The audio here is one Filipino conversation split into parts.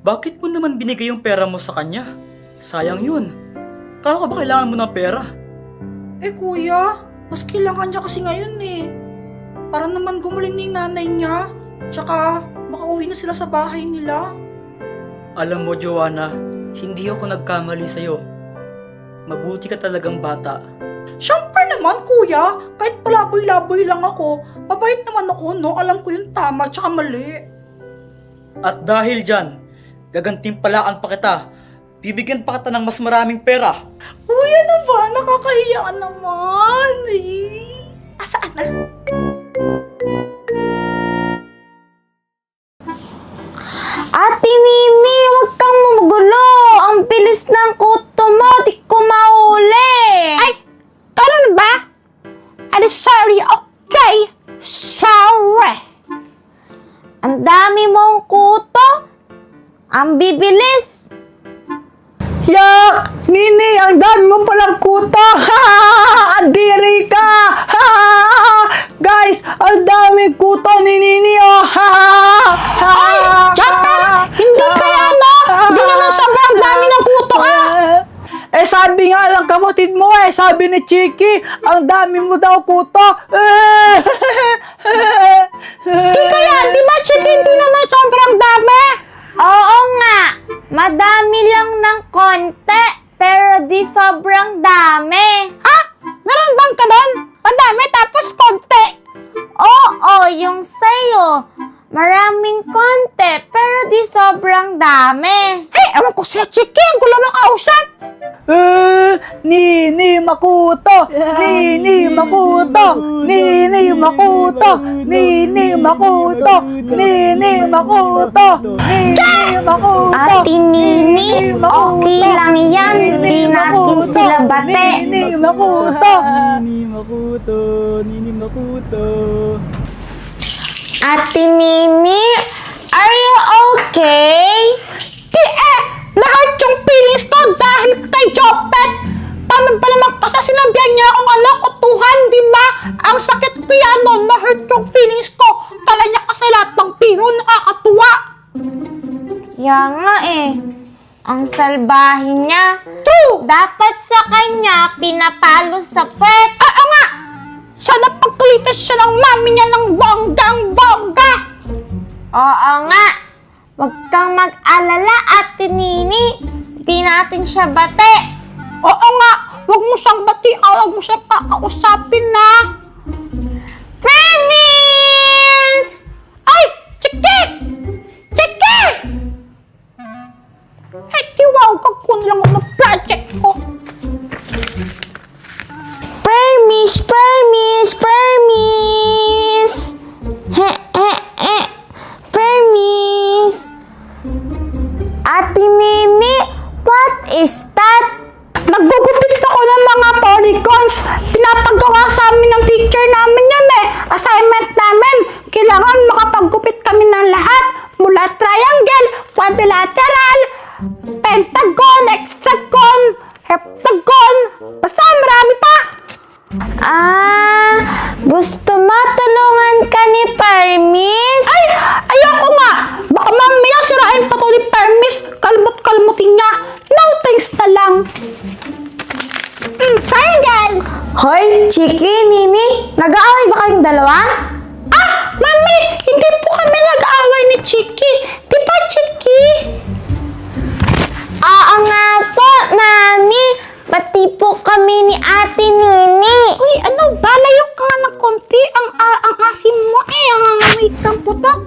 Bakit mo naman binigay yung pera mo sa kanya? Sayang yun. Kala ko ba kailangan mo ng pera? Kuya, mas kailangan niya kasi ngayon eh. Para naman gumaling ni nanay niya. Tsaka makauwi na sila sa bahay nila. Alam mo, Joanna, hindi ako nagkamali sa'yo. Mabuti ka talagang bata. Siyempre naman kuya, kahit palaboy-laboy lang ako, mabait naman ako no, alam ko yung tama tsaka mali. At dahil dyan, gagantimpalaan pa kita. Bibigyan pa kita ng mas maraming pera. Kuya naman, nakakahiya naman. Asaan na? Ate Nini, huwag kang magulo. Ang bilis ng kuto mo, di ko mahuli. Ay, ano ba? I'm sorry, okay? Sorry. Ang dami mong kuto. Ang bibilis. Yak! Nini, ang dami mo palang kuto! Andiri ka! Guys, ang daming kuto ni Nini, oh! Ay, Japet! Hindi kaya, no? Hindi naman sobrang dami ng kuto, ah! Sabi nga lang kapatid mo sabi ni Chiki, ang dami mo daw kuto. Di kaya, di ba, Chiki, hindi naman sobrang dami? Oo nga, madami lang ng konti, pero di sobrang dami. Ah, meron bang ganun? Madami tapos konti? Oo, yung sa'yo. Maraming konti, pero di sobrang dami. Ewan ko siya, Chiki, ang gulo ng kausap. Nini Makuto! Nini Makuto! Nini Makuto! Nini Makuto! Nini Makuto! Nini Makuto! Ate Nini, okay lang yan. Di natin sila bate. Nini Makuto! Nini Makuto! Nini Makuto! Ate Nini, are you okay? Na-hurt yung feelings ko dahil kay Jopet. Paano ba naman kasi sinabihan niya akong kutuhan, di ba? Ang sakit kaya na-hurt yung feelings ko. Kala niya kasi lahat ng piro nakakatuwa. Kaya nga ang salbahin niya. Dapat sa kanya pinapalo sa puwet. Nga! Sana pagkulitas siya ng mami niya ng bonggang-bongga. Oo nga. Huwag kang mag-alala, Ate Nini. Di natin siya bate. Oo nga. Huwag mo siyang bati. Huwag mo siyang kakausapin na. Promise! Ay! Chiki! Chiki! Ay, tiwaw. Kagkun lang ako ng project ko. Promise! Promise! Promise! Promise! Ate Nini, what is that? Naggugupit ako ng mga polygons. Pinapagawa sa amin ng teacher namin yan Assignment namin. Kailangan makapaggupit kami ng lahat. Mula triangle, quadrilateral, pentagon, hexagon, heptagon. Basta marami pa. Gusto mo tulungan ka ni Parmis? Ay! Ayoko nga! Baka mamaya sirain pa to ni Parmis. Kalmot-kalmutin niya. No thanks na lang. Triangle! Hoy, Chiki, Nini, nag-aaway ba kayong dalawa? Mami! Hindi po kami nag-aaway ni Chiki. Di ba, Chiki? Oo nga po, Mami. Pati po kami ni Ate Nini. Uy, ano ba? Layo ka nga ng konti. Ang asim mo ang ngamit ng putok.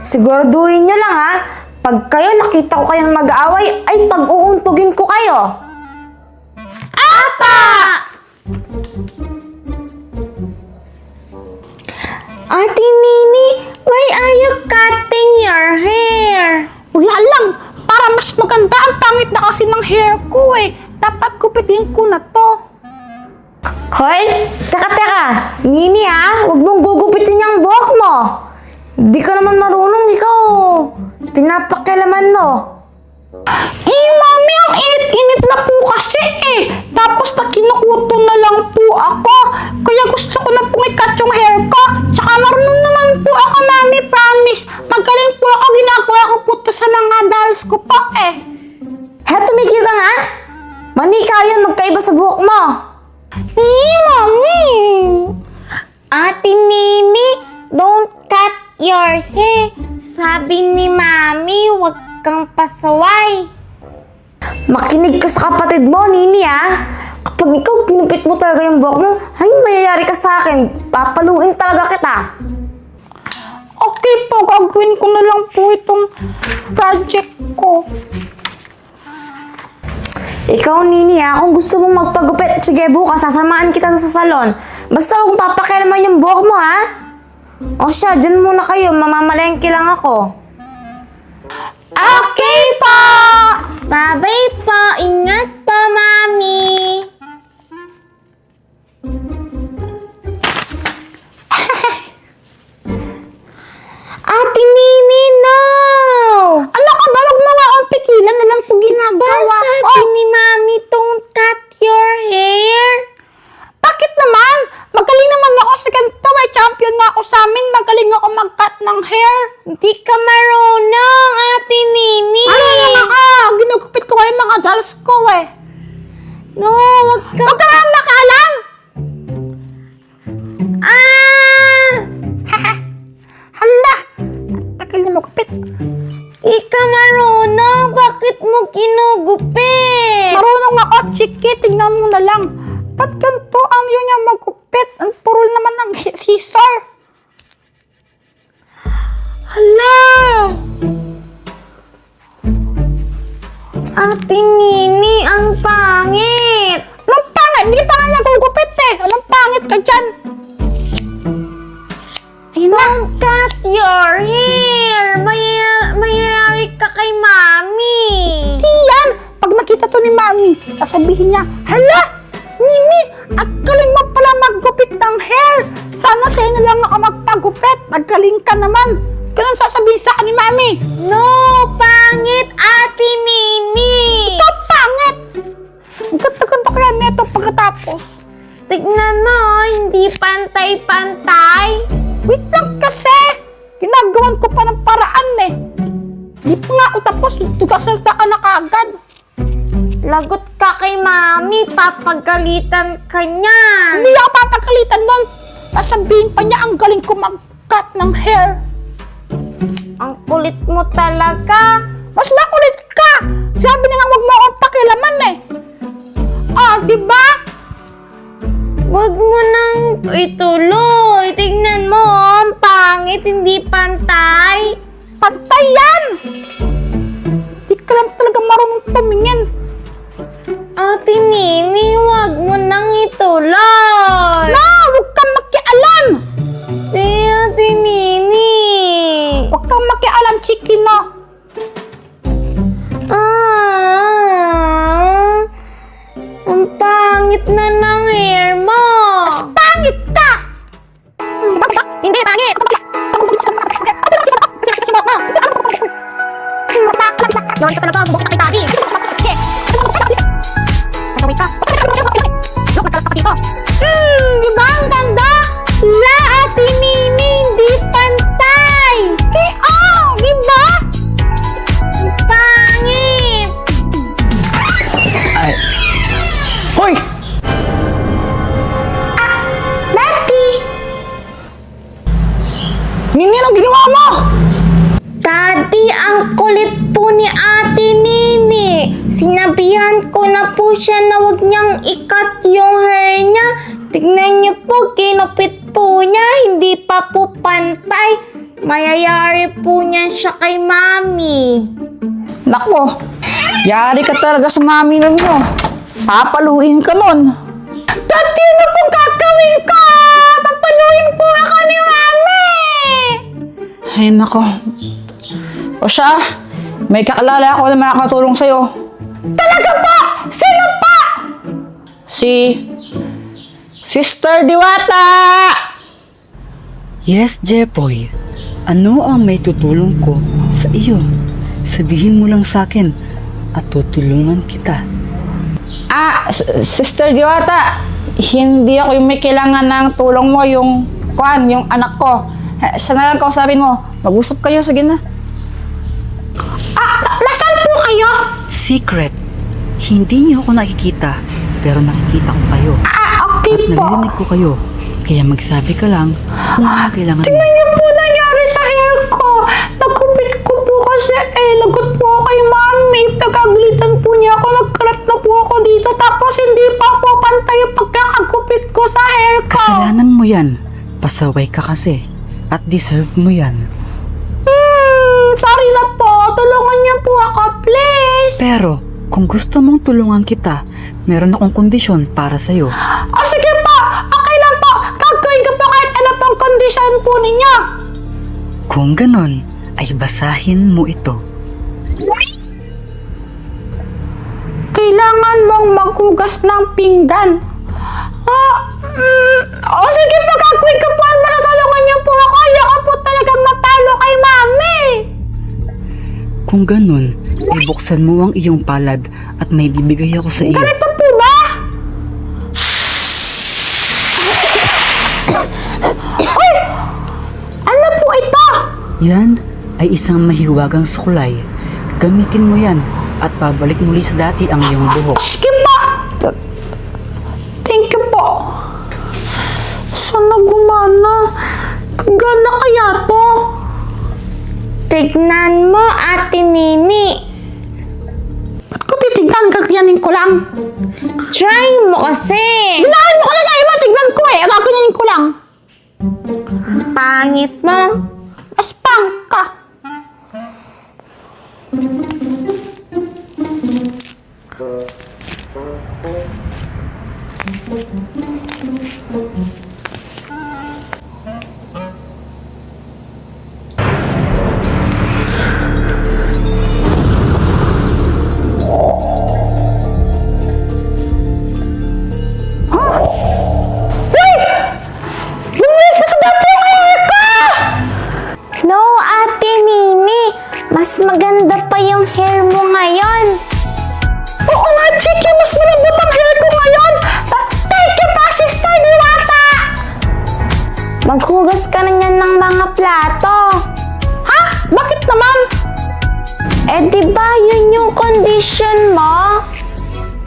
Siguraduhin nyo lang Pag kayo nakita ko kayong mag-aaway, ay pag-uuntugin ko kayo. Apa! Ate Nini, why are you cutting your hair? Wala lang. Para mas maganda, ang pangit na kasi ng hair ko Dapat gupitin ko na to. Hoy, teka. Nini huwag mong gugupitin yung buhok mo. Di ka naman marunong, ikaw. Pinapakialaman mo. Mami, ang init-init na po kasi Tapos nakinukuto na lang po ako. Kaya gusto ko na pong i-cut yung hair ko. Tsaka marunong naman po ako, Mami, promise. Magaling po ako, ginagawa pinapalis ko pa eh. Tumigil ka nga! Manika yun, magkaiba sa buhok mo! Mami! Ate Nini, don't cut your hair. Sabi ni Mami, huwag kang pasaway. Makinig ka sa kapatid mo, Nini Kapag ikaw kinupit mo talaga yung buhok mo, ay mayayari ka sa akin. Papaluin talaga kita. Okay po, gagawin ko na lang po itong project ko. Ikaw, Nini, kung gusto mong magpagupit, sige bukas, sasamahan kita sa salon. Basta huwag papakialaman yung buhok mo, O siya, dyan muna kayo, mamamalengke lang ako. Okay po! Bye-bye po, ingat po, Mami. Ate Nini, no! Ano ka ba? Huwag mo nga akong pikilan na lang po ginagawa ko. Sabi ni Mami, don't cut your hair. Bakit naman? Magaling naman ako sa ganito. May champion nga ako sa amin. Magaling ako mag-cut ng hair. Hindi ka marunong, Ate Nini. Ano naman ka? Ginugupit ko yung mga dolls ko eh. No, wag ka. Huwag ka nga makalam! Hala! Tagal na magupit. Di ka marunong. Bakit mo kinugupit? Marunong ako, Chiki. Tingnan mo na lang. Ba't ganito ang yun niya magupit? Ang purol naman ng scissor. Hala! Ate Nini, ang pangit! Anong pangit? Hindi pa nga nagugupit eh. Anong pangit ka dyan? Ayun na. Don't cut your hair! Mayayari ka kay Mami! Hindi yan. Pag nakita to ni Mami, sasabihin niya, hala! Nini, at galing mo pala maggupit ng hair. Sana sa'yo na lang ako magpagupit. Magaling ka naman. Ganun sasabihin sa akin ni Mami. No! Pangit, Ate Nini! Ito pangit. Ang ganda-ganda kaya neto pagkatapos. Tignan mo, hindi pantay-pantay. Wait lang kasi. Ginagawan ko pa ng paraan eh. Di pa nga ako tapos. Tugasalta ka na kagad. Lagot ka kay Mami, papagalitan ka niyan. Hindi ako papagalitan nun. Sasabihin pa niya ang galing ko mag-cut ng hair. Ang kulit mo talaga. Mas makulit ka! Sabi na nga wag mo akong pakilaman eh. Di ba? Wag mo nang ituloy. Tignan mo, ang pangit, hindi pantay. Pantay yan! Di ka lang talaga marunong tumingin. Ate Nini, wag mo nang ituloy. Na! Huwag kang makialam! Ate Nini. Huwag kang makialam, Chiki, no? Ang pangit na ng hair mo. Mas pangit ka! Hindi pangit. Yun ka talaga, bukit na kita, Nasawit ka. Look, nagkalat ka dito. Di ba ang ganda? La, Ate Nini, hindi pantay. Di ba? Pangit. Ay. Hoy! Daddy. Nini, anong ginawa mo? Daddy, ang kulit po ni Ate Nini. Sinabihan ko na po siya na huwag niyang ikat yung hair niya. Tignan niyo po, kinupit po niya. Hindi pa po pantay. Mayayari po niyan siya kay Mami. Nako, yari ka talaga sa mami nun mo. Papaluin ka nun. Dati ano pong gagawin ko? Papaluin po ako ni Mami! Ay, nako. O siya, may kakilala ako na makakatulong sa'yo. Talaga po? Sino po? Si Sister Diwata! Yes, Jepoy. Ano ang may tutulong ko sa iyo? Sabihin mo lang sa akin at tutulungan kita. Sister Diwata, hindi ako yung may kailangan ng tulong mo, yung anak ko. Siya na lang kausapin mo. Mag-usap kayo, sige na. Nasaan kayo? Secret. Hindi niyo ako nakikita, pero nakikita ko kayo. Okay At po. narinig ko kayo. Kaya magsabi ka lang kung ano kailangan mo. Tingnan niyo po nangyari sa hair ko. Nagkupit ko po kasi lagot po ako kay mami. Pagkagalitan po niya ako, nagkalat na po ako dito. Tapos hindi pa po pantay yung pagkakagupit ko sa hair ko. Kasalanan mo yan. Pasaway ka kasi. At deserve mo yan. Sorry na po. Tulungan niyo po ako, please. Pero, kung gusto mong tulungan kita, meron akong kondisyon para sa'yo. Sige po. Okay lang po. Gagawin ko po kahit ano pong kondisyon po ninyo. Kung ganon, ay basahin mo ito. Kailangan mong maghugas ng pinggan. Sige po, gagawin ko po. Matatulungan niyo po ako. Ayoko po talagang matalo kay mami. Kung ganon, ibuksan mo ang iyong palad at may bibigay ako sa iyo. Ganito po ba? Uy! Ano po ito? Yan ay isang mahiwagang suklay. Gamitin mo yan at pabalik muli sa dati ang iyong buhok. Sige po. Thank you po. Sana gumana. Gana kaya to? Tignan mo, Ate Nini. Ba't ko titignan? Gagyanin ko lang. Try mo kasi. Binahin mo ko na sa'yo mo. Tignan ko eh. Gagyanin ko lang. Pangit mo. Aspang ka. No, Ate Nini. Mas maganda pa yung hair mo ngayon. Oo nga, Chiki. Mas malambot ang hair ko ngayon. Thank you pa, Sister Diwata. Maghugas ka na niyan ng mga plato. Ha? Bakit naman? Eh, di ba yun yung condition mo?